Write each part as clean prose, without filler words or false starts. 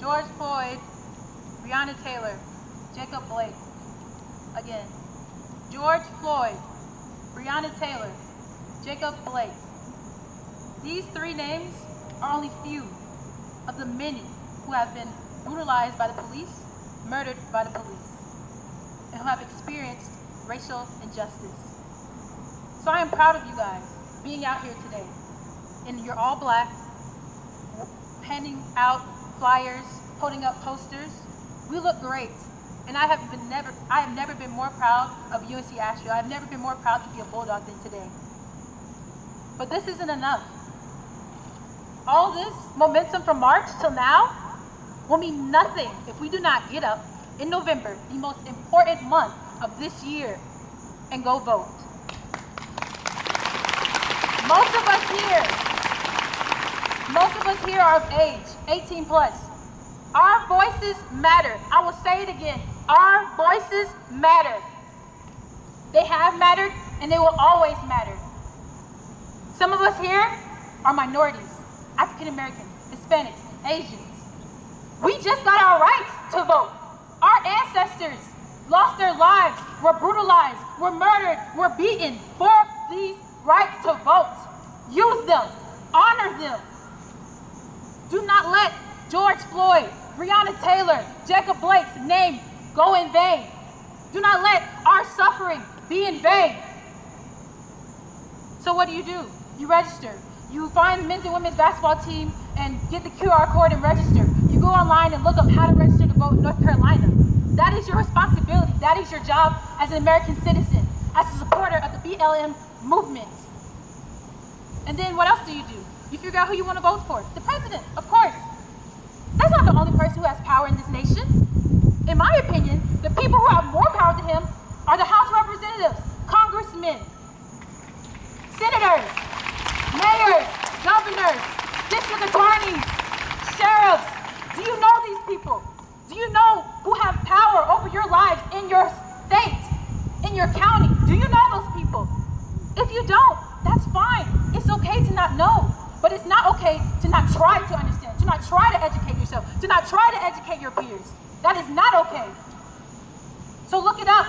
George Floyd, Breonna Taylor, Jacob Blake. Again, George Floyd, Breonna Taylor, Jacob Blake. These three names are only few of the many who have been brutalized by the police, murdered by the police, and who have experienced racial injustice. So I am proud of you guys being out here today. And you're all black, handing out flyers, holding up posters. We look great. And I have never been more proud of UNC Asheville. I've never been more proud to be a Bulldog than today. But this isn't enough. All this momentum from March till now will mean nothing if we do not get up in November, the most important month of this year, and go vote. Most of us here are of age, 18 plus. Our voices matter. I will say it again. Our voices matter. They have mattered and they will always matter. Some of us here are minorities, African Americans, Hispanics, Asians. We just got our rights to vote. Our ancestors lost their lives, were brutalized, were murdered, were beaten for these rights to vote. Use them, honor them. Do not let George Floyd, Breonna Taylor, Jacob Blake's name go in vain. Do not let our suffering be in vain. So what do? You register. You find the men's and women's basketball team and get the QR code and register. You go online and look up how to register to vote in North Carolina. That is your responsibility. That is your job as an American citizen, as a supporter of the BLM movement. And then what else do? You figure out who you want to vote for. The president, of course. That's not the only person who has power in this nation. In my opinion, the people who have more power than him are the House of Representatives, congressmen, senators, mayors, governors, district attorneys, sheriffs. Do you know these people? Do you know who have power over your lives in your state, in your county? Do you know those people? If you don't, that's fine. It's okay to not know, but it's not okay to not try to understand, to not try to educate yourself, to not try to educate your peers. That is not okay. So look it up.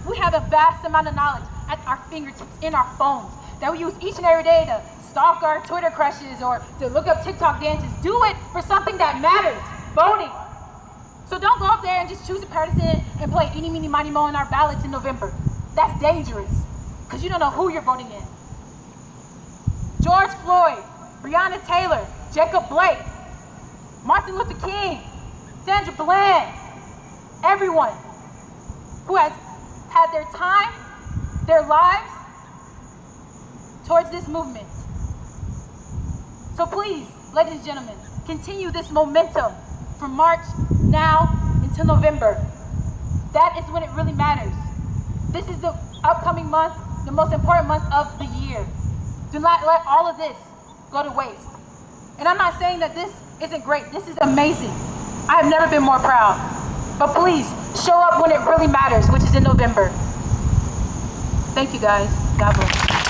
We have a vast amount of knowledge at our fingertips, in our phones, that we use each and every day to stalk our Twitter crushes or to look up TikTok dances. Do it for something that matters, voting. So don't go up there and just choose a partisan and play eeny, meeny, miny, moe on our ballots in November. That's dangerous, because you don't know who you're voting in. George Floyd, Breonna Taylor, Jacob Blake, Martin Luther King, Sandra Bland, everyone who has had their time, their lives towards this movement. So please, ladies and gentlemen, continue this momentum from March now until November. That is when it really matters. This is the upcoming month, the most important month of the year. Do not let all of this go to waste. And I'm not saying that this isn't great. This is amazing. I have never been more proud. But please, show up when it really matters, which is in November. Thank you guys. God bless.